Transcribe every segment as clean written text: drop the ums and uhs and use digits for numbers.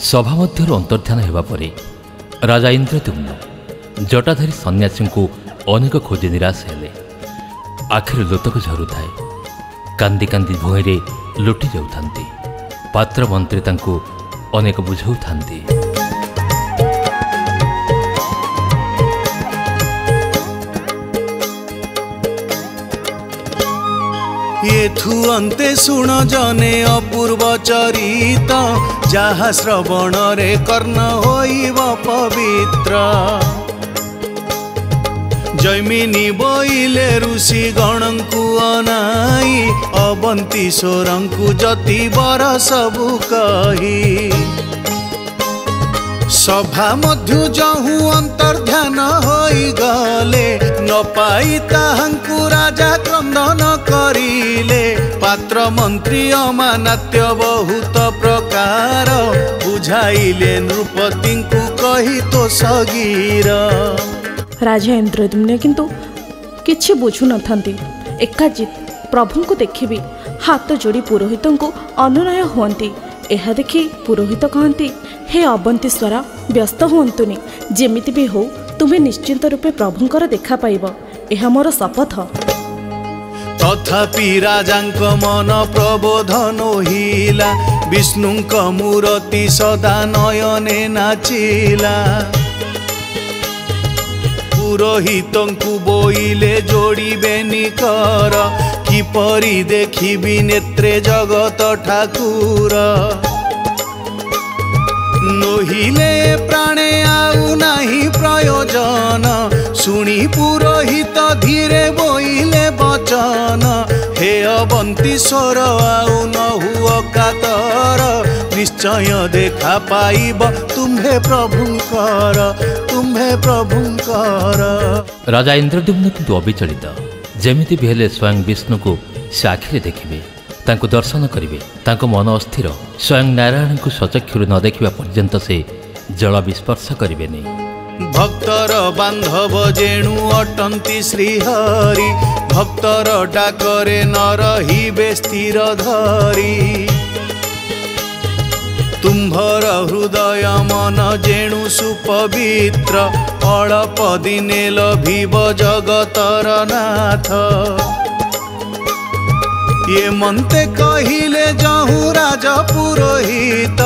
सभा मध्य अंतर्धान होगा पर राजा इंद्रद्युम्न जटाधारी सन्यासी को अनेक खोजी निराश हेले। आखिर लोतक झरू थाए, कांदी कांदी भुईरे लुटि जाउथांती। पात्र मंत्री तांको अनेक बुझाउथांती। एथु अंते शुण जने अपूर्व चरित, जहा श्रवण रे कर्ण होइब पवित्र। जैमिनी बोइले ऋषि गणंकु अनाई, अवंतीश्वरंकु जति बर सबु कही। सभा मध्य जहु अंतर्ध्यान होई गले, न पाई ताहंकु राजा क्रंदन करिले। पात्र मंत्री अमानात्य बहुत प्रकार, बुझाइले नृपतिंकु कही तो सगीर। राजा इंद्रद्युम्न किंतु किछि बुझु नथांती। एकाजित प्रभु को देखिबी हाथ जोड़ी पुरोहित को अनुनय हुअंती। यह देखि पुरोहित कहती, हे अवंतीश्वरा व्यस्त हुअंतुनि, जेमिति भी हो तुम्हें निश्चिंत रूपे प्रभुंकर देखा पाइब, यह मोर शपथ। तथापि राजांक मन प्रबोधन हिला, विष्णुंक मूर्ति सदा नयने नाचिला। पुरोहितंकु बोइले जोड़िबे निकर, किपरि देखिबि नेत्रे जगत ठाकुर। नोहिले प्राणे आउ नाही प्रयोजन, शुणी पुरोहित धीरे बोइले वचन। हे अवंतीश्वर आउ न हुओ कातर, निश्चय देखा पाइब तुम्हे प्रभुंकर, तुम्हे प्रभुंकर। राजा इंद्रद्युम्न किंतु अविचलित। जेमिति भी हेले स्वयं विष्णु को से आखिरे देखिबे, तांको दर्शन करिवे। तांको मन अस्थिर। स्वयं नारायण को सचक्षुर न देखिबा पर्यंत से जल विस्पर्श करिवे नहीं। भक्तर बांधव जेणु अटंती श्रीहरि, भक्तर डाकरे न रहिबे स्थिर धरी। तुम्भर हृदय मन जेणु सुपवित्र, अळप दिने लभिब जगतर नाथ। ये मनते कहिले जहु राज पुरोहित,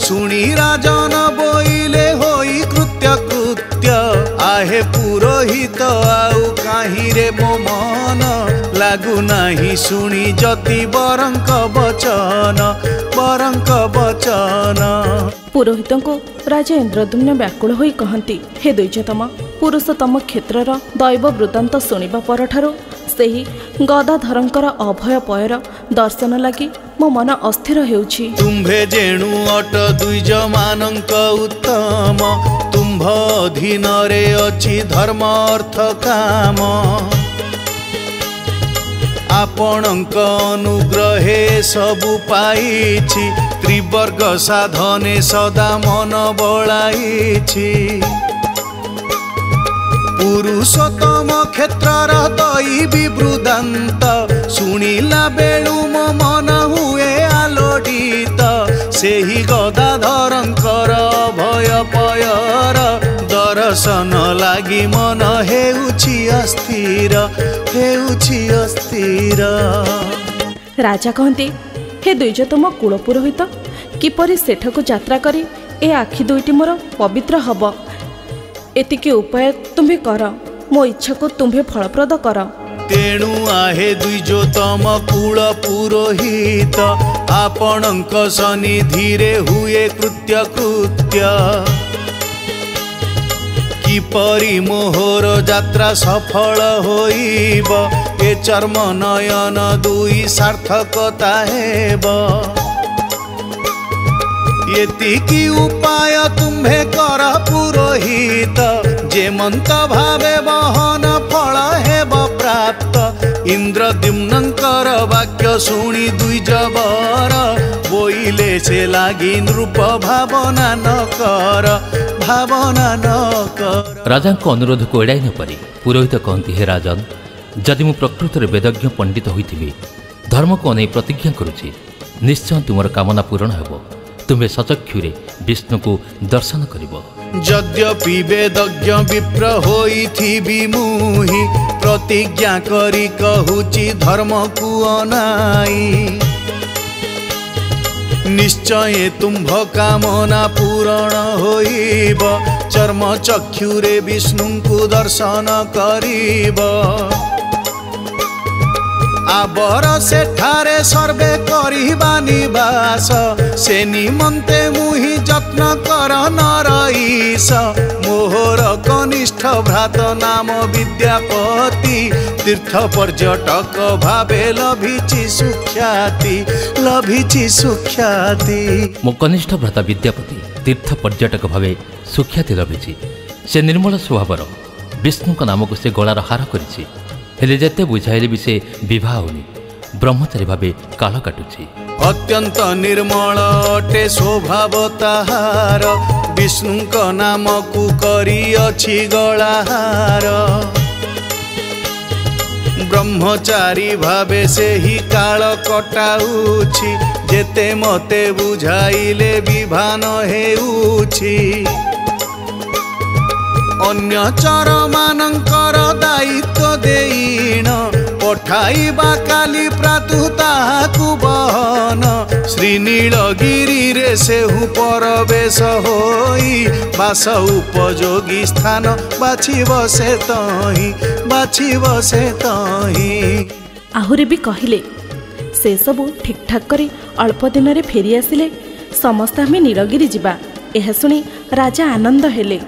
शुणी राजन बोइले होई कृत्य कृत्य। आहे पुरोहित आउ काहि रे मो मन, लागु नाही शुणी जति बरंक वचन, बरंक वचन। पुरोहित को राजा इंद्रद्युम्न व्याकुल होई कहती, हे द्विजतम पुरुषोत्तम क्षेत्रर दैव वृत्तांत शुणिबा परठारु सेही गदाधरंकर अभय पयर दर्शन लगी मो मन अस्थिर हेउछि। तुम्भे जेणु अट द्विज मानंक उत्तम, तुम्भ अधीन रे अछि धर्म अर्थ काम। आपणक अनुग्रहे सबु पाइछि, त्रिवर्ग साधने सदा मन बळाइछि। पुरुषोत्तम क्षेत्रर दैवी वृत्तांत, शुणिला बेलु मो मन हुए आलोड़ित। सेही गदाधरंकर भय पयर, दर्शन लागि मन हेउछि अस्थिर, हेउछि अस्थिर। राजा कहते, हे द्विजतम कुल पुरोहित, किपरि सेठको यात्रा करी ए आखि दुईटी मोर पवित्र हब, एतिके उपाय तुम्हें कर, मो इच्छा को तुम्हें फलप्रद कर। तेणु आहे द्विजोतम कुल पुरोहित, आपणक सन्निधिरे हुए कृत्य कृत्य। किपरि मोहर यात्रा सफल होइब, ए चर्म नयन दुई सार्थकता हेब। एतिकी उपाय तुम्हें कर पुरोहित, जे मंत भावे बहन फल हेब प्राप्त। इंद्रद्युम्नंकर वाक्य शुणी द्विज वर, बोइले से लागी नृप भावना न कर, भावना न कर। राजा को अनुरोध को एड़ाई न पारि पुरोहित कहती, हे राजन, जदि मु प्रकृत वेदज्ञ पंडित होइथिबि, धर्म को अनै प्रतिज्ञा करुछि, निश्चय तुमर कामना पूरण हेब। तुम्हें सचक्षुरे विष्णु को दर्शन करिब। यद्यपि वेदज्ञ विप्र होइथिबि मुहि प्रतिज्ञा करी कहूची धर्म को अनाई। निश्चय तुम्भ कामना पूरण होइब चर्म चक्षुरे विष्णु को दर्शन करिब। आबर सेठारे सर्वे करिबा निवास से निमंते मुहि जत्न कर नरईस। मोहर कनिष्ठ भ्रात नाम विद्यापति तीर्थ पर्यटक भावे लभिछि सुख्याति। मो कनिष्ठ भ्राता विद्यापति तीर्थ पर्यटक भावे सुख्याति लभिछि। से निर्मल स्वभावर विष्णु नाम को से गलार हार करिछि। हेले जेते बुझाइले भी से विवाह होनी ब्रह्मचारी भावे काल काटुछि। अत्यंत निर्मल अटे स्वभाव ताहार विष्णुक नाम को करी अछि गलाहार। ब्रह्मचारी भावे से ही काल कटाउछि जेते मते बुझाइले विभान हेउछि। अन्य चर मानकर दायित्व देईन पठाइबा काली प्रातु ताहाकु बहन। श्रीनीलगिरी रे सेहु परवेश होई बास उपयोगी स्थान बाछिब से तही। आहुरी भी कहिले से सबु ठीक ठाक करी अल्प दिन रे फेरी आसिले समस्त आमे नीलगिरी जिबा। एहा सुनी राजा आनंद हेले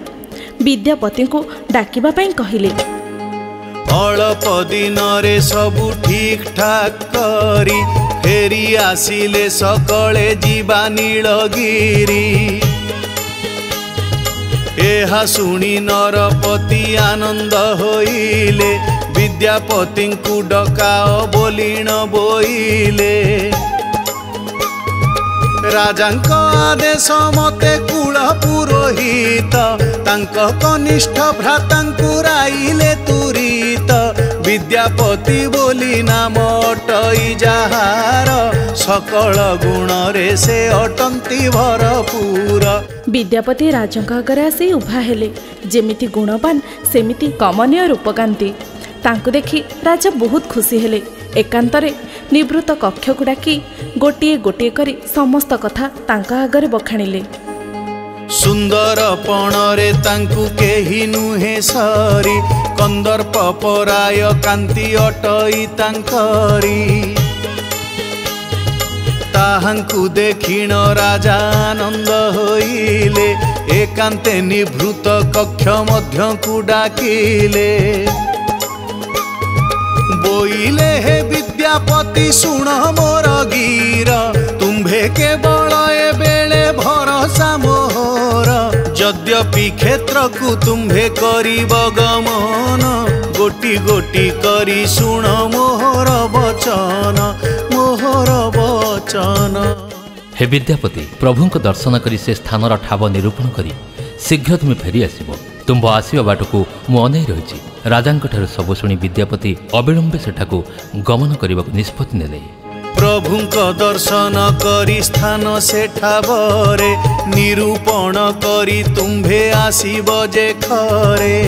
विद्यापति को डाकिबा पई कहिले। अल्प दिन रे सबु ठीक ठाक करी फेरी आसिले सकले जीवा नीलगिरी। एहा सुनी नरपति आनंद होइले विद्यापति को डकाओ बोलिण बोइले। राजांक आदेश मते कुल पुरोहित तांक कनिष्ठ भ्रातांकु राइले तुरीत। विद्यापति बोली नाम अटई जाहार सकल गुण रे से अटंती भरपूर। विद्यापति राजांक आगे आसी उभा हेले जेमिति गुणवान सेमिति कमनीय रूपकांति। तांकु देखि राजा बहुत खुशी हेले। एकांतरे निवृत्त कक्ष को डाकी गोटिए गोटिए करी समस्त कथा तांका आगरे बखाणिले। सुंदर पणरे तांकु केही नुहे सरी कंदर्प पराय कांति अटई तांकरी। ताहांकु देखिण राजा आनंद होइले एकांते निवृत्त कक्ष मध्य को डाकिले। बोइले हे विद्यापति सुण मोर गीर तुम्भे केवल ए बेले भरोसा मोहर। यद्यपि क्षेत्र को तुम्भे करिब गमन गोटी गोटी करी सुण मोहर वचन। हे विद्यापति प्रभु को दर्शन करी से स्थानर ठाव निरूपण करी शीघ्र तुम्हें फेरी आसब। तुम आसवा बाट को मु अनै रही। राजांठार सब शुणी विद्यापति अविलंबे सेठाकू गमन करने को निष्पत्ति नेले। प्रभु दर्शन करी स्थान सेठावरे निरूपण करी तुम्भे आसीब जे खरे।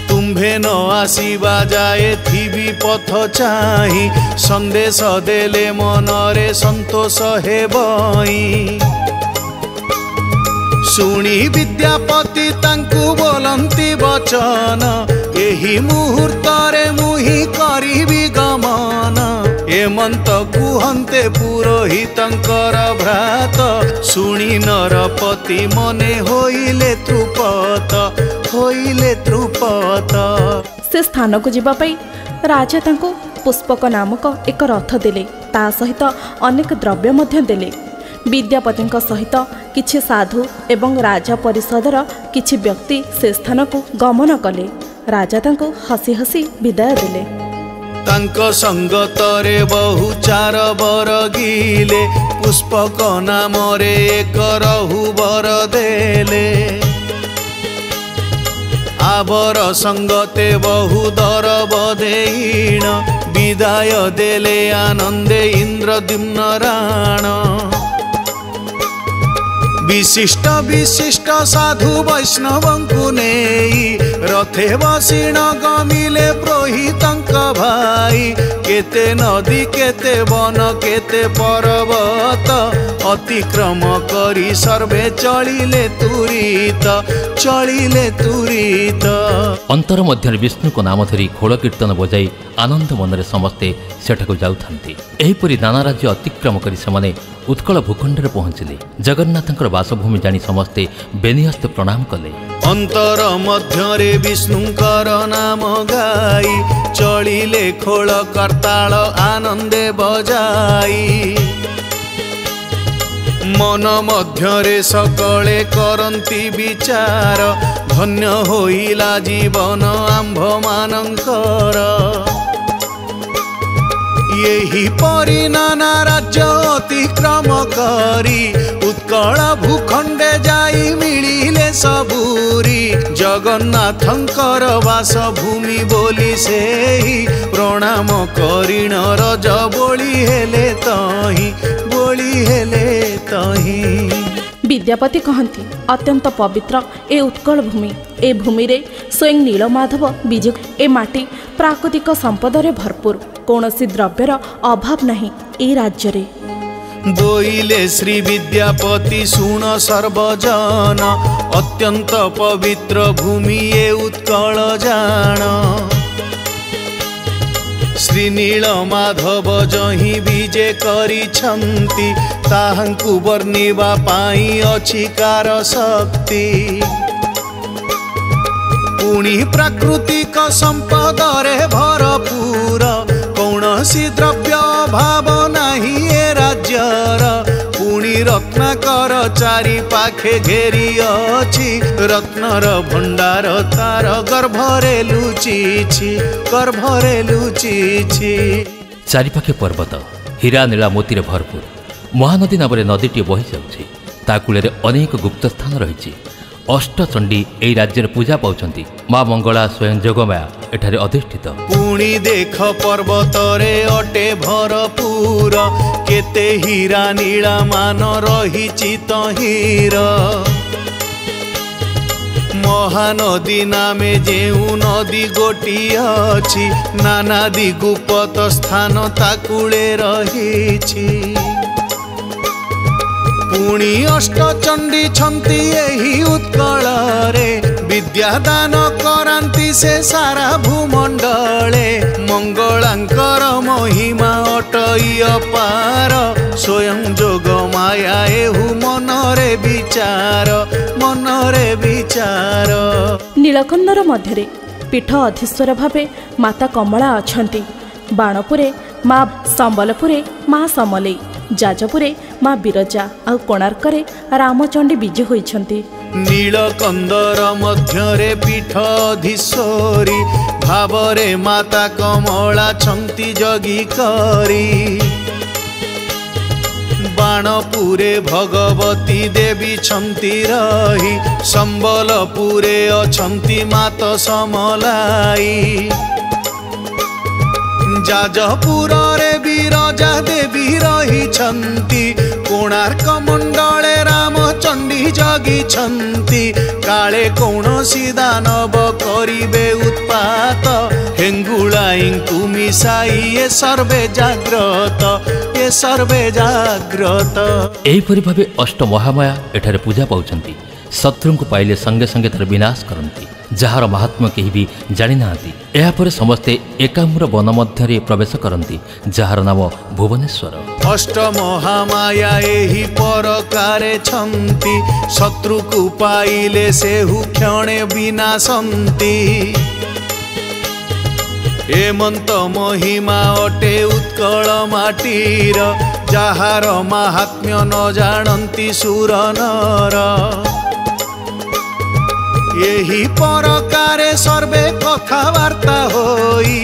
तुम्भे न आसीबा जाए थिबी पथ चाही संदेश देले मनरे संतोष हेबई। शुणी विद्यापति तांकु बोलंती वचन एही मुहूर्त रे मुहि करिबी गमन। एमंत कुहंते पुरोहितंकर भ्रात शुणी नरपति मने होइले ध्रुपत। से स्थान को जीवा पई राजा तांको पुष्पक नामक एक रथ देले ता सहित अनेक द्रव्य मध्य देले। विद्यापति सहित किछि साधु एवं राजा परिषदर किछि व्यक्ति से स्थान को गमन कले। राजा तांको हसी हसी विदाय देले। तांक संगतरे बहु चार बर गिले पुष्पक नाम रे एक रहु बर देले। भावर संगते बहु दरबदेण विदाय देले आनंदे इंद्रद्युम्न राण विशिष्ट विशिष्ट साधु वैष्णवंकु नेई रथे बसिण गमिले प्रोहितंक भाई केते नदी केते वन केते पर्वत अतिक्रम करी सर्वे चलिले तुरीत अंतर मध्य विष्णु को नाम धरी खोल कीर्तन बजाई आनंद मनरे समस्ते सेठाकु जाउथांती। एहिपरि नाना राज्य अतिक्रम करी सेमाने उत्कल भूखंडरे पहुंचिले। जगन्नाथंकर बासभूमि जानी समस्ते बेनिहस्त प्रणाम कले। अंतर मध्यरे विष्णुंकर नाम गाई चलिले खोल करताल आनंदे बजाई मन मध्यरे सकले करंती विचार धन्य होइला जीवन आंभ मानंकर यही परि नाना राज्य अतिक्रम करी उत्कल भूखंडे जाई मिलिले सबूरी जगन्नाथंकर बासभूमि बोली सेही प्रणाम करिण रज बोली हेले तही विद्यापति कहती अत्यंत पवित्र ए उत्कल भूमि ए भूमि रे स्वयं नीलमाधव विजय ए माटी प्राकृतिक संपदरे भरपूर कौनसी द्रव्यर अभाव नहीं ए राज्य रे। बोइले श्री विद्यापति सुन सर्वजन अत्यंत पवित्र भूमि ए उत्कल जान श्री नीलमाधव जही विजय करिछंती ताहांकु वर्णिबा पाई अछि कार शक्ति पुणी प्राकृतिक संपदरे भरपूर कौनसी द्रव्य भाव नाही ए राज्यर पुणी रत्नाकर चारि पाखे घेरी अछि रत्नर भंडार तार गर्भरे लुचिछि चारिपाखे पर्वत हीरा नीला मोती भरपूर महानदी नाम नदीटी बही जाउछि ता कूले अनेक गुप्त स्थान रही अष्टचंडी ए राज्य पूजा पाउछंती माँ मंगला स्वयं जोगमाया एठारे अधिष्ठित पुणी देख पर्वतरे अटे भरपूर केते हीरा नीला मान रहिछि तहीर महानदी नामे जेउ नदी गोटी अछि नाना दिगुपत स्थान ताकुले रहिछि पुणी अष्टचंडी छंती एही उत्कल रे विद्यादान करांती से सारा भूमंडले मंगलांकर महिमा अटई अपार स्वयं जोग माया एहु मनरे विचार नीलकंदर मध्यरे पीठ अधीश्वर भावे माता कमला अछंती बाणपुरे माँ संबलपुरे माँ समलेई जाजपुरे माँ बिरजा आ कोणार्करे रामचंडी विजय होइछंती। नीलकंदर मध्यरे पीठाधीश्वरी भावरे माता कमला छंती जगी करी बाणपुरे भगवती देवी छंती रही संबलपुरे अछंती मात समलाई जाजपुर रे बिरजा देवी रही कोणार्क मंडले रामचंडी जगी काले कौनसी दानव करिबे उत्पात हेंगुला इंकु मिसाई ये सर्वे जाग्रत एहिपरि भावे अष्ट महामाया एठारे पूजा पाउछंती शत्रु को पाइले संगे संगे तर विनाश करती जार महात्म्य केही भी जानि नांती। एहा परे समस्ते एकाम्र वन मध्यरे प्रवेश करती जार नाम भुवनेश्वर। अष्ट महामाया एही परकारे छंती शत्रु को पाइले सेहु क्षणे विनाशंती एमंत महिमा अटे उत्कल माटीर जार महात्म्य न जानती सुर नर यही परकारे सर्वे कथबार्ता होई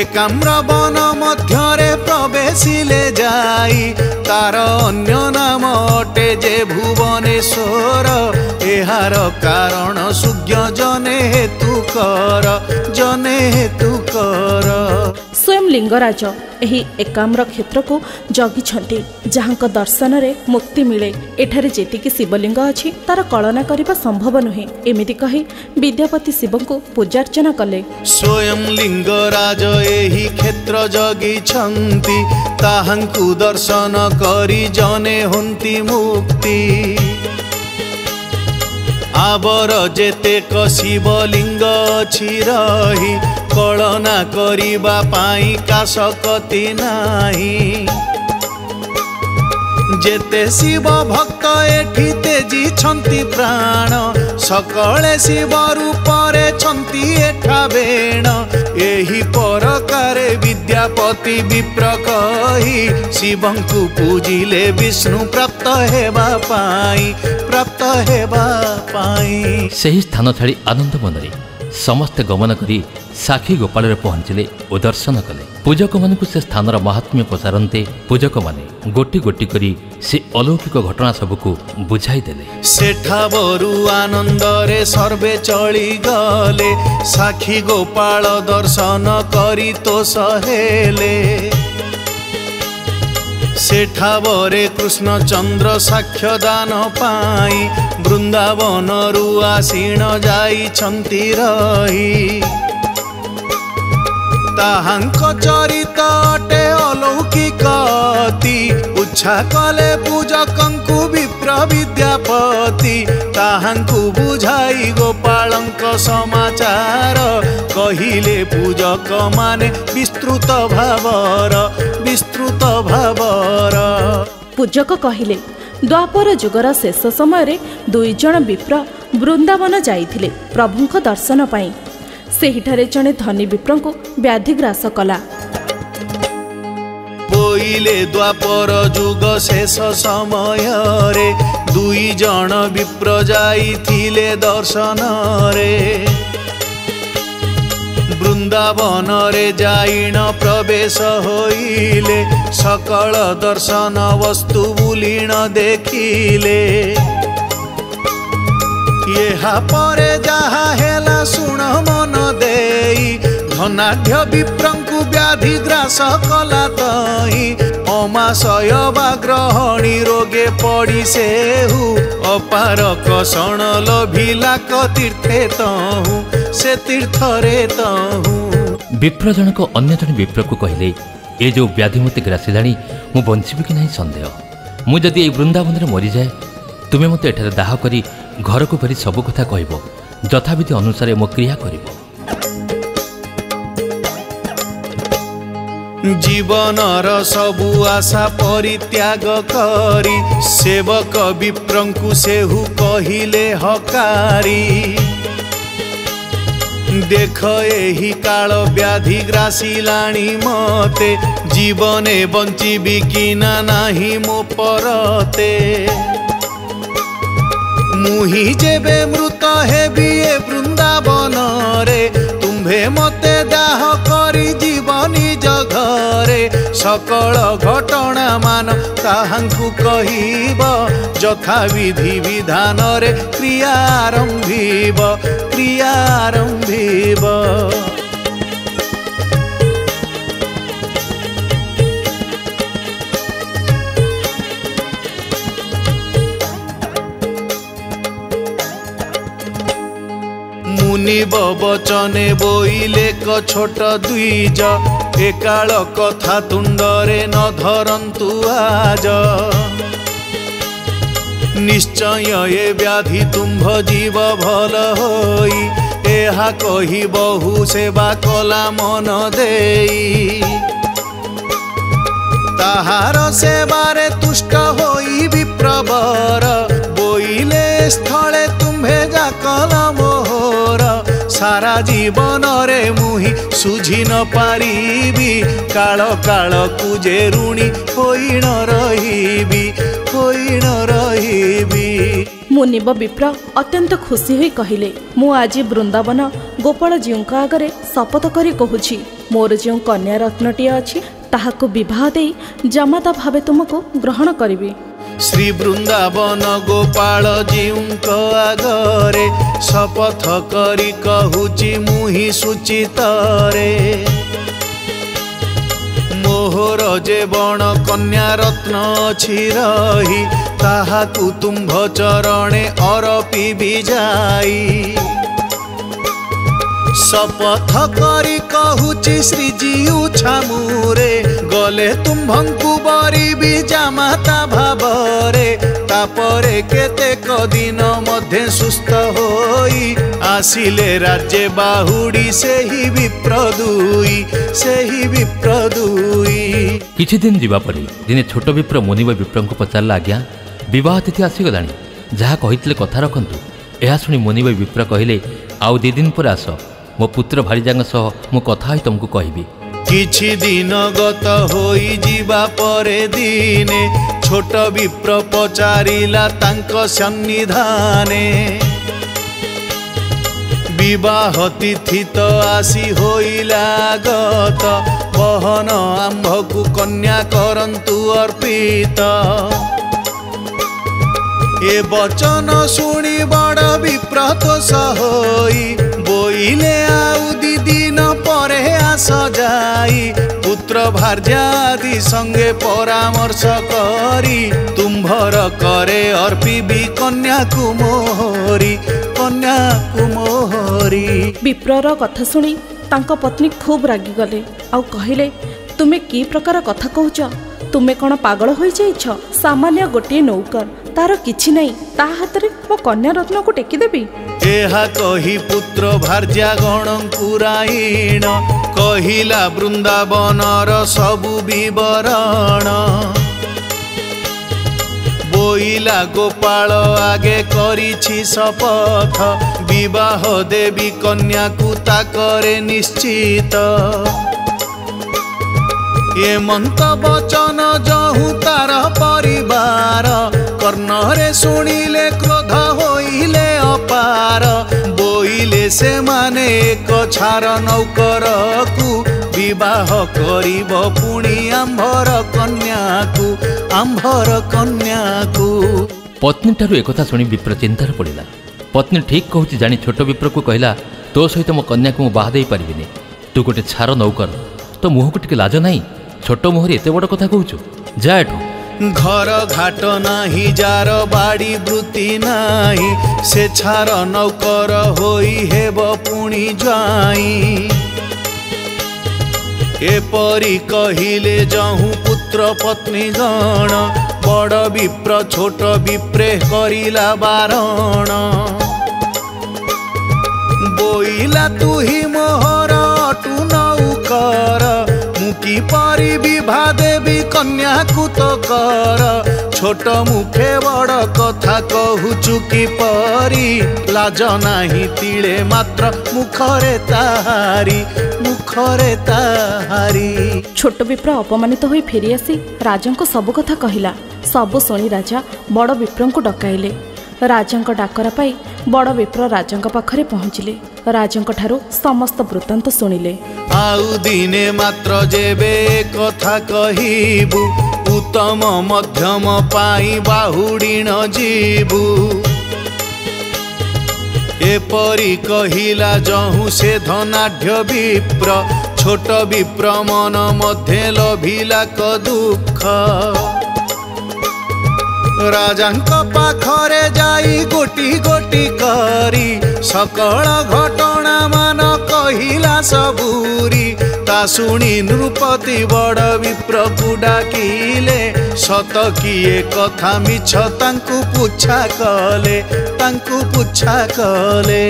एकाम्र वन मध्यरे प्रवेशिले जाई तार अन्य नाम अटे जे भुवनेश्वर एहार कारण सुज्ञ जने हेतु कर स्वयं लिंगराज एही एकाम्र क्षेत्र को जगिछंती जहांक दर्शन रे मुक्ति मिले एठारे जेतिकी शिवलिंग अछि तार कल्पना करिबा संभव नुहे एमिति कहि विद्यापति शिव को पूजार्चना कले। स्वयं लिंगराज एही क्षेत्र जगिछंती ताहांकु दर्शन करी जने हुंती मुक्ति आबर जेतेक शिवलिंग अछि रही कलना करिबा पाई काशकति नाही जेते शिव भक्त एठी तेजी छंती प्राण सकले शिव रूपरे छंती एठा बेण एही परकारे विद्यापति विप्र कही शिवंकु पूजिले विष्णु प्राप्त हेबा पाई सही स्थान छाड़ी आनंद मनरे समस्ते गमन करी साखी गोपाल पहुंचले और दर्शन कले। पूजक मान से स्थानर महात्म्य पचारते पूजक माने गोटी गोटी करी से अलौकिक घटना सबको बुझाई देले। सेठाबरु आनंदरे सर्वे चली गले साखी गोपाल दर्शन करी तो सहेले सेठाबरे कृष्णचंद्र साक्ष्य दान पाई वृंदावन रु आसीण जाई छंती रही ताहांक चरित अटे अलौकिकति उच्छा कले पूजकंकु विप्र विद्यापति ताहांकु बुझाई गोपालंक समाचार कहिले पूजक माने विस्तृत भावर पूजक कहिले द्वापर जुगर शेष समय रे दुई जण विप्र वृंदावन जाइथिले प्रभुंक दर्शन पाई सेहिठारे जणे धनी विप्र को व्याधिग्रास कला। बोइले द्वापर जुग शेष समय रे दुई जण विप्र जाइथिले दर्शन रे वृंदावन रे जाइण प्रवेश होइले सकल दर्शन वस्तु बुलीण देखिले यहाँ परे जहा हेला शुण मन देई धनाढ्य विप्रंकु व्याधि ग्रास कला तही अमाशय बा ग्रहणी रोगे पड़ी सेहु अपार कषण लभिला तीर्थे तहु से तीर्थरे तहु। विप्र जनक अन्य जन विप्र को कहले ए जो व्याधि मते ग्रासिलाणी मु बंचिबि कि नहीं संदेह मु जदि ए वृंदावन रे मरि जाए तुमे मते एठारे दाह करी घर को फेरी सब कथा कहब यथाविधि अनुसार मो क्रिया करिब। जीवनर सबु आशा परित्याग करी सेवक विप्रंकु सेहु कहिले हकारी देख एही काल व्याधि ग्रासिलाणी मते जीवने बंचिबि कि नाही मो परते मुही जेबे मृत हेबी ए वृंदावन रे तुम्भे मते दाह करी जीवनी जघरे सकल घटना मान ताहांकु कहिब यथाविधि विधान रे क्रियारंभिब मुनि बचने बोइले क छोट द्विज एकाल कथा तुंडरे न धरंतु आज निश्चय ए व्याधि तुम्भ जीव भल होई एहा कही बहु सेवा कला मन देई ताहार सेवारे तुष्ट होई विप्रवर बोइले स्थले तुम्भे जा कला मोहर सारा जीवन रे मुही सुझी न पारिबी काल काल कुजे ऋणी होई न रहिबी मुनिब विप्र अत्यंत खुशी होई कहिले मु आज वृंदावन गोपाल जीउका आगरे शपथ करी कहूछि मोर जो कन्या रत्नटी अछि ताहाको विवाह दे जमाता भावे तुमको ग्रहण करिबि। श्री वृंदावन गोपाल जीउका आगरे शपथ करी कहूछि मुहि सुचितरे मोहर जे बण कन्या रत्न अछि रही ताहाकु तुम्भ चरणे अरपि जाई शपथ करी कहूछि श्रीजीउ छामुरे गले तुम्भंकु बरी जामाता भावरे तापरे केतेक दिन मध्य सुस्थ होई आसिले राज्य बाहुडी सेही विप्रदुई किछि दिन जीवा परी दिने छोट विप्र मुनिब विप्र को पचारला आज्ञा विवाह तिथि आसीगलानी जहाँ कहितले कथा रखंतु। यह शुणी मुनिब विप्र कहले आउ 2 दिन पर आस मो पुत्र भारीजांग सह मु कथा होई तुमको कहबी। किछि दिन गत होई जीवा परे दिने छोट विप्र पचारिला तांक सन्निधाने विवाह तिथि तो आसी होइला गत बहन आंभकु कन्या करंतु अर्पित ए वचन शुणी बड़ विप्रत सहोई बोइले आउ 2 दिन परे आस जाई पुत्र भार्यादि संगे परामर्श करी तुम्भर करे अर्पिबी कन्या कुमोहरी विप्रर कथा शुणी तांको पत्नी खूब रागी गले आउ कहले तुमे की प्रकार कथा कहूच तुमे कौन पागल हो जाइछ सामान्य गोटे नौकर तार किछि नहीं ता हाथ रे मो कन्या रत्न को टेकी देबी। एहा कही पुत्र भार्या गणकुरायण कहिला वृंदावनर सबु विवरण बोइला गोपाल आगे करिछि शपथ विवाह देवी कन्या को ताकरे निश्चित ये मंत वचन जहु तार परिवार कर्णरे शुणिले क्रोध होइले अपार बोइले से माने एक छार नौकर को विवाह करिब पुणी आंभर कन्या को पत्नी ठारू एकथा शुणी विप्र चिंतार पड़िला। पत्नी ठीक कहूची जानी छोट विप्र को कहला तो सहित मो कन्या को बाहा दे पारिबिनी तू गोटे छार नौकर तो मुह को टिके लाज नहीं छोट मुहरी एते बड़ कथा कहूचु जा एठू घर घाट नाही जार बाड़ी वृत्ति नाही से छार नौकर होई हेब पुणी जाई एपरी कहिले जहु पुत्र पत्नी गण बड़ विप्र छोट विप्रे करिला बारण बोइला तू ही मोहर अटु नौकर मुकी परी विभा देवी कन्या को तो कर छोट मुखे बड़ कथा कहूचु की परी लाज नाही तिले मात्र मुखरे ताहारी छोट विप्र अपमानित होई फेरी आसी राजा को सब कथा कहला सब शुणी राजा बड़ विप्र को डकाइले राजा डाकरा पाई बड़ विप्र राजा पाखरे पहुँचिले राजा ठारू समस्त वृत्तांत शुणिले आउ दिने मात्र जेबे कथा कहिबु उत्तम मध्यम पाई बाहुडीण जीबु एपरी कहिला जहु से धनाढ्य विप्र छोट विप्र मन मध्य लभिला क दुख राजांक पाखरे जाई गोटी गोटी करी सकल घटना मान कहिला सबूरी ता शुणी नृपति बड़ विप्र को डाकिले सत किए कथा मिछ तांकु पुछा कले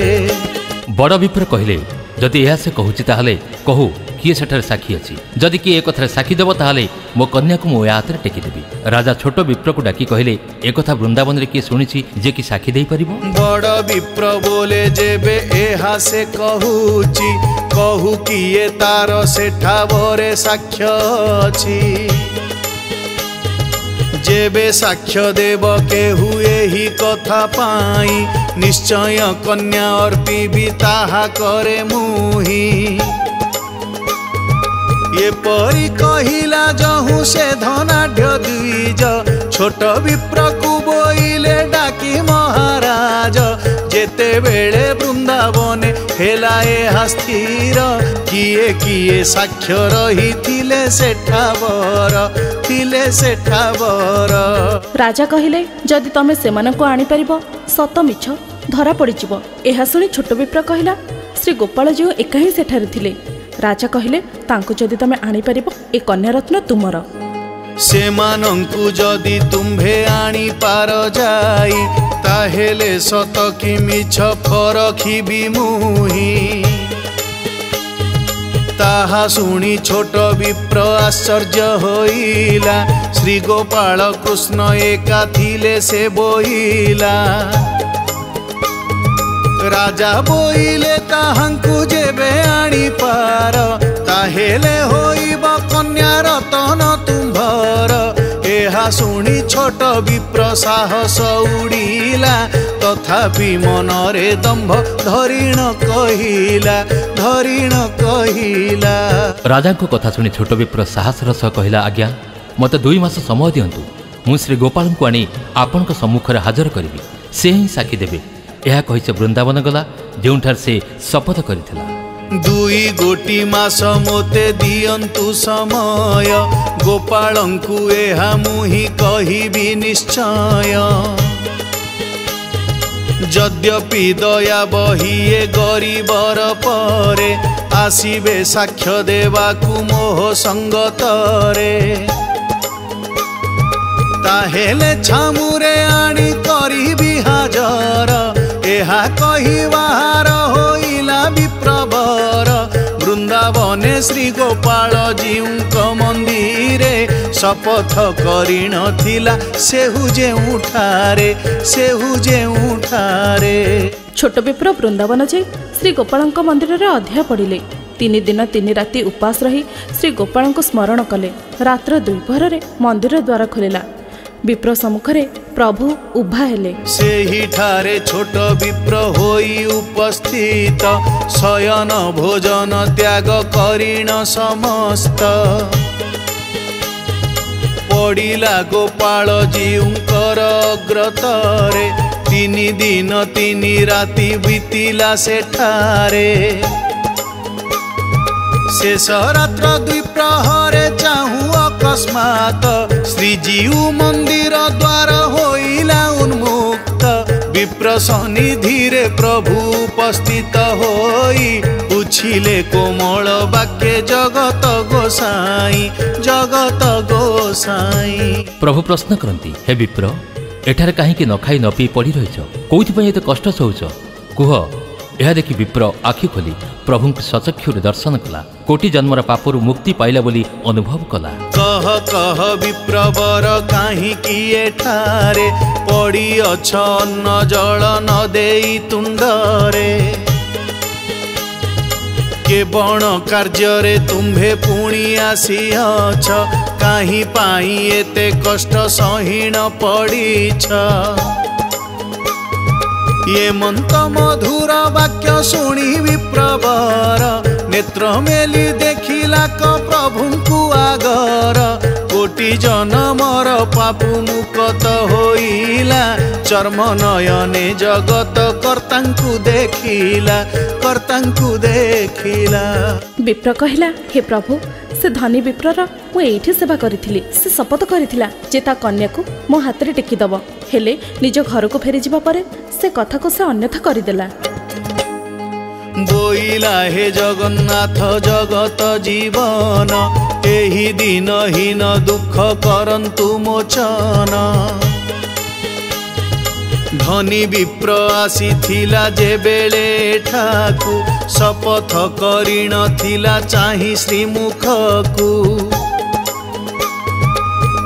बड़ विप्र कहले जदि यह से कहूची ताहले कहू किए सेठारे साक्षी अछि जदि किए एक कथारे साक्षी देव ताहले मो कन्या को मो हाथ रे टेकी देबी। राजा छोट विप्र को डाकी कहले एक कथा वृंदावन रे किए सुनिछि जे कि साक्षी देई परिबो। बड़ विप्र बोले जेबे एहा से कहूची कहू किए तार सेठा बरे साक्ष्य अछि जेबे साक्ष्य देव केहू एही कथा पाई निश्चय कन्या अर्पिबी ताहा करे मुही ये परी कहिला जहू से धनाढ्य द्विज छोट विप्र को बोइले डाकी महाराज जेते बेले वृंदावने हेला एहा स्थिर किए किए साक्ष्य रही थिले सेठावर राजा कहिले जदि तमे सेमानंको आनी परिबो सत मिछ धरा पड़िजिवो। एहा सुनी छोट विप्र कहिला श्री गोपाल जी एका ही सेठारे थिले। राजा कहिले तांको जदि तमे आनी परिबो ए कन्या रत्न तुमर। सेमानंकु जदि तुम्भे आनी पार जाई ताहेले सत कि मिछ फरखिबी मुही ताहा सुनी छोट विप्र आश्चर्य होइला श्री गोपाल कृष्ण एका थिले से बोइला राजा बोइले ताहांकु जेबे आनी पार ताहेले होइब कन्या रतन तुम्भर। एहा सुनी छोट विप्र साहस उड़ीला तथापि मनरे दंभ धरिण कहिला राजा को कथा सुनी छोट विप्र साहसर सह कहिला आज्ञा मते 2 मास समय दियंतु मु श्री गोपाल को आनी आपण सम्मुखरे हाजर करिबी से ही साक्षी देबे। यह कहि से वृंदावन गला जोंठार से शपथ करिथिला 2 गोटी मास मोते दियंतु समय गोपालंकु एहा मुही कहिबी निश्चय यद्यपि दया बहिए गरीबर परे आसीबे साक्ष्य देवाकु मोह संगतरे ताहेले छामुरे आनी करिबी हाजर एहा कहिबार होइला विप्रवर। वृंदावने श्री गोपाल जीउंक मंदिरे शपथ करिन थिला सेहु जेउठारे छोट विप्र वृंदावन जाई श्री गोपालंक मंदिर रे अध्या पड़िले। 3 दिन 3 राति उपास रही श्री गोपालंक स्मरण कले। रात्र 2 पहर मंदिर द्वार खोलिला विप्र सम्मुखरे प्रभु उभा हेले। सेही ठारे छोट विप्र होई उपस्थित शयन भोजन त्याग करिण समस्त पड़िला गोपाल जीउंकर अग्रतरे 3 दिन 3 राति बीतिला सेठारे शेष रात्र 2 प्रहरे चाहू अकस्मात श्रीजीउ मंदिर द्वार होइला उन्मुक्त विप्र सन्निधिरे प्रभु उपस्थित होई पूछिले कोमल वाक्य जगत गोसाई प्रभु प्रश्न करती हे विप्र एठारे कहीं न खाई न पी पड़ी रहीच कौथि एत कष्ट सहूच कुह। यह देखि विप्र आखि खोली प्रभु सचक्षुर दर्शन कला कोटि जन्मर पापरु मुक्ति पाइला बोली अनुभव कला। कह कह विप्रवर काहि किए ठारे पड़ी अछ अन्न जल न देई तुंडरे के बण कार्य तुम्भे पुणी आसीअछ काहि पाई एते कष्ट सहीन पड़ीछ। ये मंत मधुर वाक्य शुणी विप्रवर नेत्र मेली देखिला क प्रभुंकु आगर कोटि जनमर पापु मुकत होइला चर्म नयने जगत कर्तांकु देखिला विप्र कहिला हे प्रभु से धनी विप्रर मु एठी सेवा करिथिली से शपथ करिथिला जे ता कन्या को मो हाथ रे टेकी दब हेले निज घर को फेरी जिबा परे से कथा को से अन्यथा करिदेला। बोइला हे जगन्नाथ जगत जीवन एही दिन हीन दुख करंतु मोचन धनी विप्र आसीथिला जे बेले ठाकु शपथ करिन थिला चाहि श्रीमुखकु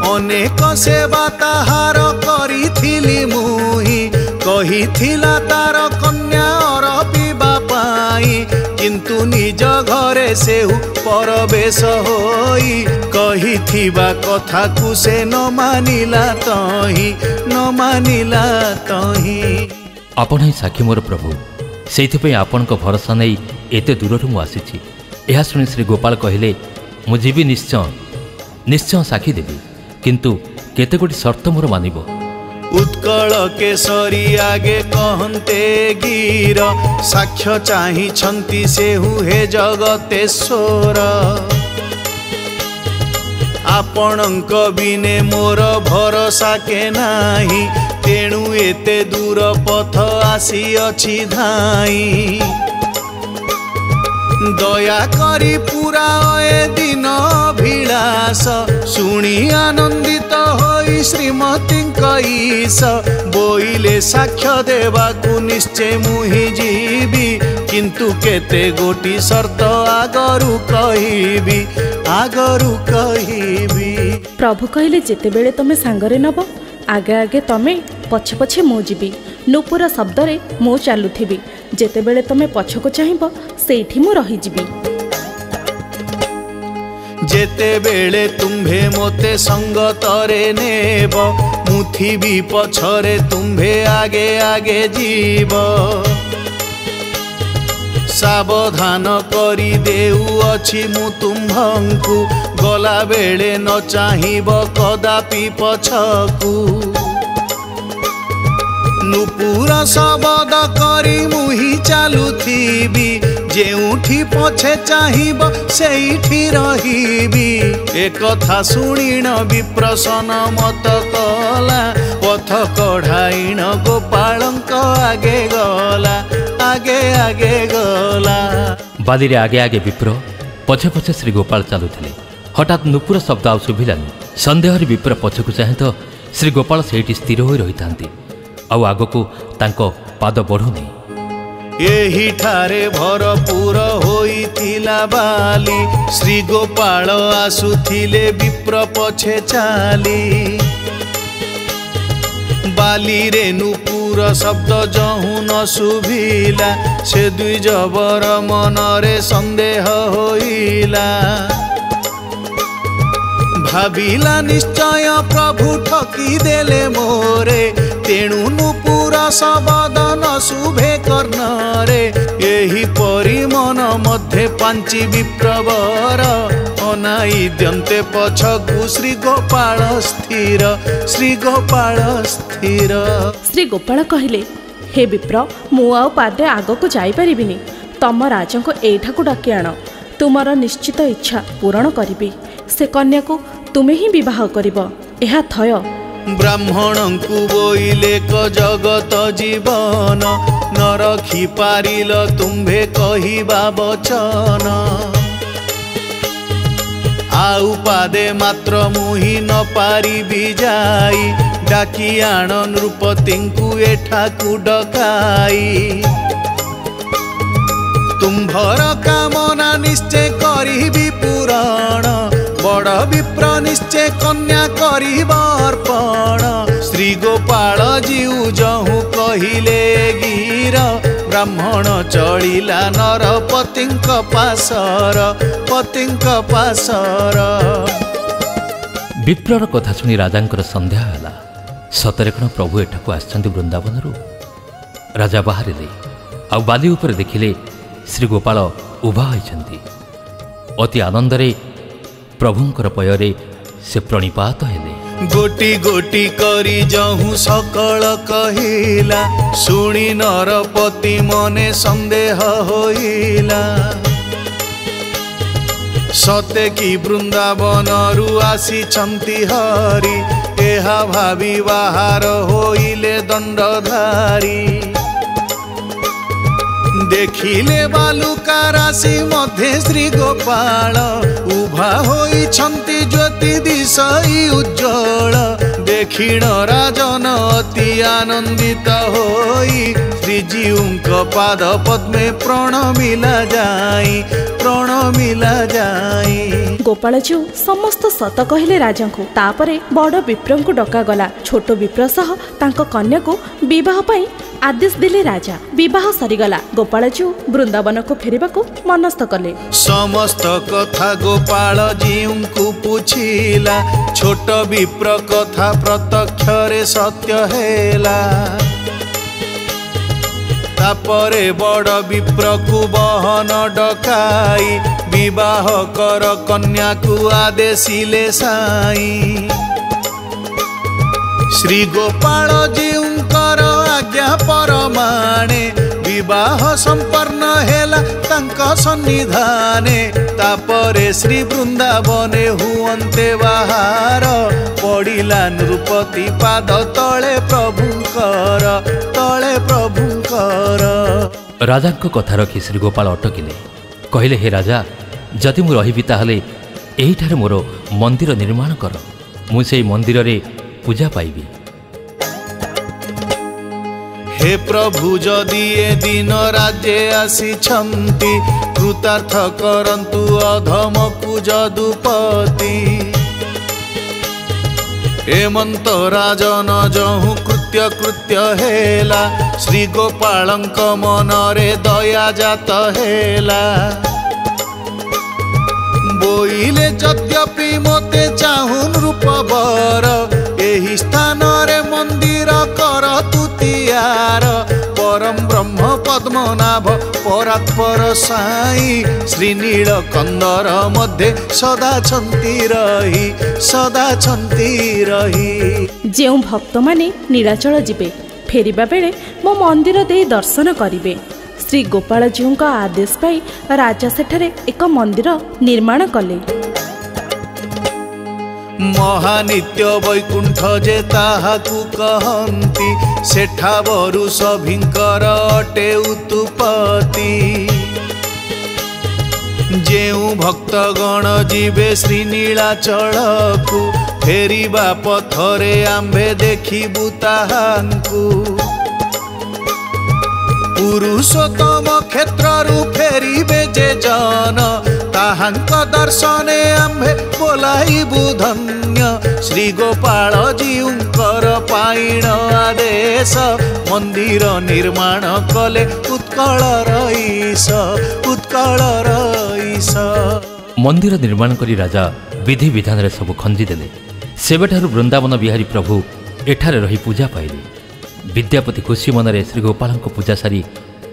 अनेक सेवा ताहार करिथिली मुही कहिथिला तार कन्या अरपिबा पाई किंतु निज घरे सेहु परवेश होई कहिथिबा कथा को से न मानिला तही आपण ही साक्षी मोर प्रभु से आपण भरोसा नहीं एते दूर मु आसी। यह शुणी श्री गोपाल कहले मु जीवी निश्चय निश्चय साक्षी देवी किंतु केते गोटी शर्त मोर मानिब। उत्कल केसरी आगे कहते गिर साक्ष्य चाही छंती सेहु हे जगतेश्वर आपणक बिने मोर भरोसा के नाही तेणु एते दूर पथ आसी अछि धाई दया करी पूरा ए दिन अभिलाष शुणी आनंदित होई श्रीमती कईस बोइले साक्ष्य देवाकू निश्चय मुहि जीवी किंतु केते गोटी शर्त आगरु कहिबी प्रभु कहले जेते बेले तमे सांगरे नब आगे आगे तमे पछे पछे मो जीवी नुपुर शब्द रे मो चालुथिबी जेते बेले तमे पछको चाहिब सेठी मो रही जीवी जेते बेले तुम्भे मोते संगतरे नेब मुथिबी पछरे तुम्भे आगे आगे जीव सावधान करी देउ अछि मु तुम्भंकु गला बेले न चाहिब कदापि पछकु नुपुर शबद करी मुहि चालुथिबी जेउठी पछे चाहिब सेठी रहिबी एक कथा शुणिण विप्रसन मत कला पथ कढ़ाइण गोपालंक आगे गला बाली रे आगे आगे विप्र पछे पछे श्री गोपाल चलुथिले हठात नुपुर शब्द आ सुभिलानी संदेह विप्र पछकु चाहे तो श्री गोपाल सेठी स्थिर होई रहिथांती आउ आगकू तांको पाद बढ़ु नहीं एही ठारे भरपूर होइथिला बाली श्री गोपाल आसुथिले विप्र पछे चाली बाली रे नुपुर शब्द जहु न सुभिला से दुई जबर मनरे संदेह होइला भाविला निश्चय प्रभु ठकी देले मोरे तेणु नुपुर शब्द न शुभे कर्णरे एही परि मन मध्य पांची विप्रवर अनाई द्यन्ते पछकु श्री गोपाल स्थिर श्री गोपाल कहले हे विप्र मु आउ पादे आगको जाई परिबिनी तम राजा को एठाकु डाकी आण तुमर निश्चित इच्छा पूरण करिबी से कन्या को तुमे ही विवाह करिब एहा थय ब्राह्मण को बोइले क जगत जीवन न रखी पारिल तुम्भे कहिबा वचन आउ पादे मात्र मुहि न पारिबी जाई डाकी आण नृपतिंकु एठाकु डकाई तुम्भर कामना निश्चय करिबी पुराण बड़ विप्र निश्चय कन्या करिब अर्पण श्री गोपाल जीउ जहु कहिले गिर ब्राह्मण चलिला नरपतिंक पासर विप्रर कथा शुणी राजांकर संदेह हैला सतरे कण प्रभु एठाकु आछंती वृंदावन राजा बाहरिले आ बाली उपर देखिले श्री गोपाल उभा होइछंती अति आनंदरे प्रभुंकर पୟରେ से प्रणिपात हेले गोटी गोटी करी जहु सकल कहिला शुणी नरपति मने संदेह होइला सते कि वृंदावन रु आसी छंती हरि एहा भावी बाहर होइले दंडधारी देखिले बालुका राशि मध्य श्री गोपाल उभा होई छंती ज्योति दिशई उज्ज्वल देखिण राजन अति आनंदित होई श्रीजीउंक पाद पद्मे प्रणमिला जाई गोपाल जीव समस्त सत कहले राजा को तापरे बड़ विप्र को डका गला छोट विप्र सह तांको कन्या को विवाह पाई आदेश देले राजा। विवाह सरीगला। गोपालजी वृंदावन को फेरिबा को मनस्थ कले। समस्त कथा गोपाल जीउंकु पुछिला, छोट विप्र कथा प्रत्यक्षरे सत्य हेला। तापरे बड़ विप्र को बहन डकाई, विवाह कर कन्या को आदेशिले साई। श्री गोपाल जीउंकर आज्ञा परमाणे, विवाह संपन्न हेला तांक सन्निधाने। तापरे श्री वृंदावने हुअन्ते बाहार, पड़िला नृपति पाद तले प्रभुंकर, तले प्रभुंकर। राजा को कथा रखी श्री गोपाल अटकिले। कहले, हे राजा, जदि मु रहिबि ताहले एहिठारे मोर मंदिर निर्माण कर, मु सेई मंदिर रे पूजा पाइबी। हे प्रभु जदि ए दिन राज्ये आसिछन्ति, कृतार्थ करन्तु अधमकु जदुपति। एमंत राजन जहु कृत्य कृत्य हेला, श्री गोपालंक मनरे दया जात हेला। बोइले यद्यपि मोते चाहु नृपवर, एहि स्थान रे मंदिर कर तुतियार। परम ब्रह्म पद्मनाभ परात्पर साई, श्री नीलकंदर मध्ये सदा छंती रही, सदा छंती रही। जेउ भक्त माने नीलाचल जिबे, फेरिबा बेले मो मंदिर दे दर्शन करिबे। श्री गोपाल जीउ का आदेश पाई राजा सेठरे एक मंदिर निर्माण कले। महानित्य वैकुंठ जे ताहाकु कहन्ति, सेठा बरु सभिंकर अटे उत्पत्ति। जेउ भक्तगण जीवे श्री नीलाचलकु, फेरिबा पथरे आम्भे देखिबु ताहांकु। पुरुषोत्तम क्षेत्ररु फेरिबे जे जन, ताहांक दर्शने आम्भे बोलाइबु धन्य। श्री गोपाल जीउंकर पाइण आदेश, मंदिर निर्माण कले उत्कलर ईश, उत्कलर ईश। मंदिर निर्माण करी राजा विधि विधान रे सब खंजी देले। सेबेठारु वृंदावन बिहारी प्रभु एठारे रही पूजा पाइले। विद्यापति खुशी मनरे श्री गोपाल पूजा सारी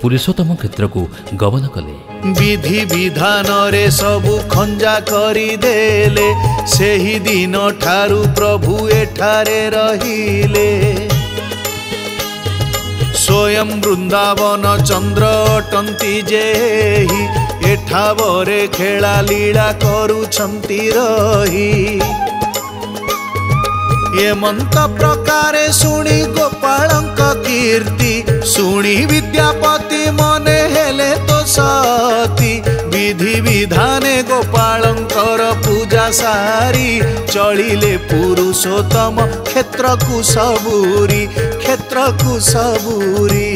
पुरुषोत्तम क्षेत्र को गमन कले। विधि विधान रे सबु खंजा करी देले, सेही दिन ठारू प्रभु एठारे रहिले। स्वयं वृंदावन चंद्र अटंती जेहि, एठावरे खेला लीला करुछंती रही। एमंत प्रकारे शुणी गोपालंक कीर्ति, शुणी विद्यापति मने हेले तो सती। विधि विधाने गोपालंकर पूजा सारी, चलिले पुरुषोत्तम क्षेत्र को सबूरी, क्षेत्र को सबूरी।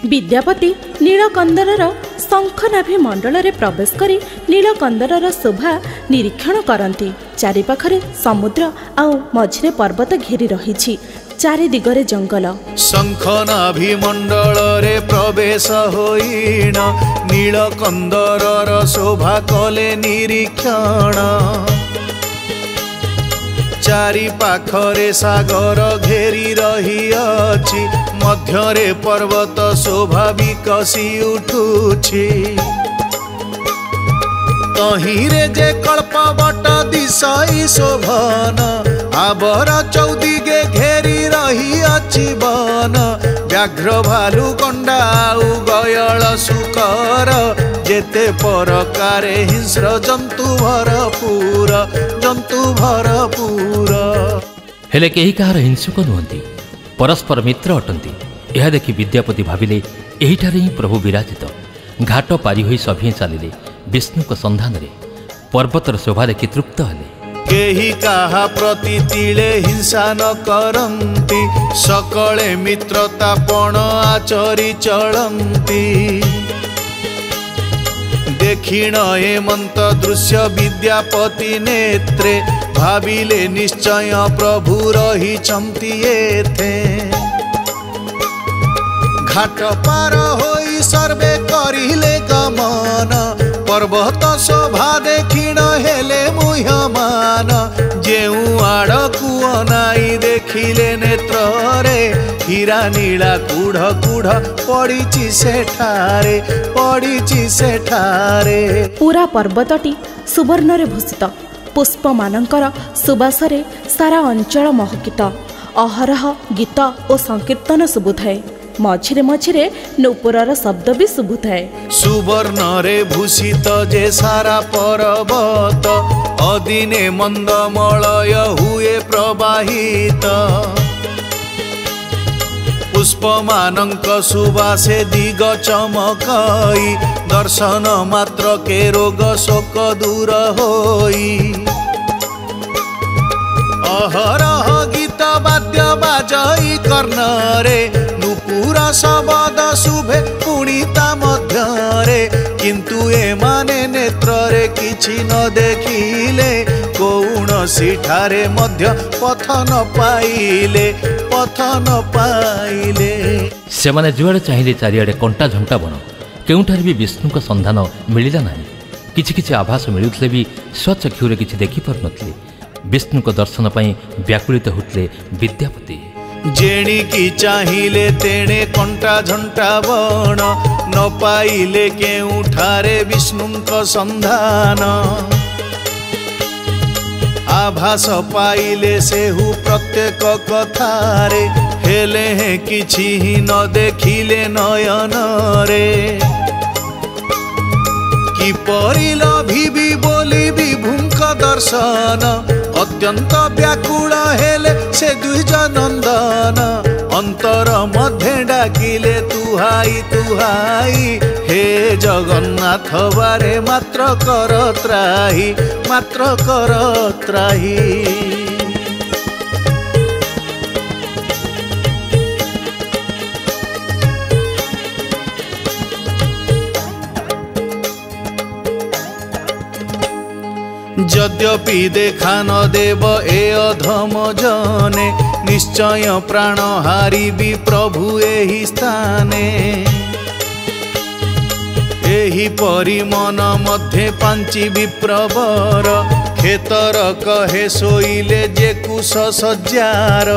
विद्यापति नीलकंदरर शंखनाभि मंडल रे प्रवेश करी नीलकंदरर शोभा निरीक्षण करती। चारिपाखरे समुद्र आउ मझिरे पर्वत घेरी रहिछि, चारि दिगरे जंगल। शंखनाभि मंडल रे प्रवेश होइण, नीलकंदरर शोभा कले निरीक्षण। चारि पाखरे सागर घेरी रही अछि, मध्यरे पर्वत शोभा विकसी उठुछि। तहिरे जे कल्पवट दिशई शोभन, आबर चौदिगे घेरी रही अछि वन। व्याघ्र भालू गंडा गयल सुकर, जेते परकारे हिंस्र जंतु भरपूर, जंतु भरपूर। हेले केही कहार हिंसुक नुहंती, परस्पर मित्र अटंती। यह देखि विद्यापति भाविले एहिठारे ही प्रभु विराजित। घाट पारी होई सभिए चलिले विष्णु को संधान रे। पर्वतर शोभा देखि तृप्त हेले। केही काहा प्रति तिले हिंसा न करंती, सकले मित्रतापण आचरी चलंती। देखिण हेमंत दृश्य विद्यापति नेत्रे, भाविले निश्चय प्रभु रहिछंती एथे। घाट पार होई सर्वे करिले गमन पर्वत शोभा देखिण हेले मुह्यमान जेउ आड़कू अनाई देखिले नेत्रे हीरा नीला कुढ़ कुढ़ पड़िछि सेठारे पूरा पर्वतटी सुवर्ण रे भूषित पुष्प मानकर सुबासरे सारा अंचल महकित अहरह गीत और संकीर्तन शुभुए मझिरे मझिरे नूपुरर शब्द भी शुभुए सुवर्ण रे भूषित जे सारा पर्वत अदिने मंदमलय हुए प्रवाहित पुष्पमानंक सुबासे दिग चमकई दर्शन मात्र के रोग शोक दूर होई अहरह गीत वाद्य बाजई कर्णरे नुपुर शब्द शुभे पुणिता मध्यरे किंतु एमाने नेत्रे किछि न देखिले कौनसी ठारे मध्य पथ न पाइले सेमाने जुआड़े चाहिए चारिआडे कंटा झंटा बण केउठार भी विष्णु संधान मिलिला नाही किछि किछि आभास मिलुथले भी स्वचक्षुरे किछि देखि पार नथले विष्णु को दर्शन पई व्याकुलित होतले विद्यापति जेणी की चाहिए तेणे कंटा झंटा बण न पाइले केउठारे विष्णु संधान आभास पाइले सेहु प्रत्येक कथारे हेले हैं किछि न देखिले नयन रे किपरि लभिबी बोली विभुंक दर्शन अत्यंत व्याकुल हेले से द्विज नंदन अंतर मध्य डाकिले तुहाई हे जगन्नाथ बारे मात्र कर त्राही यद्यपि देखा न देव ए अधम जने निश्चय प्राण हारी भी प्रभु एहि स्थाने एहि परि मन मध्य पांची विप्रवर खेतर कहे सोइले जे कुश सज्जार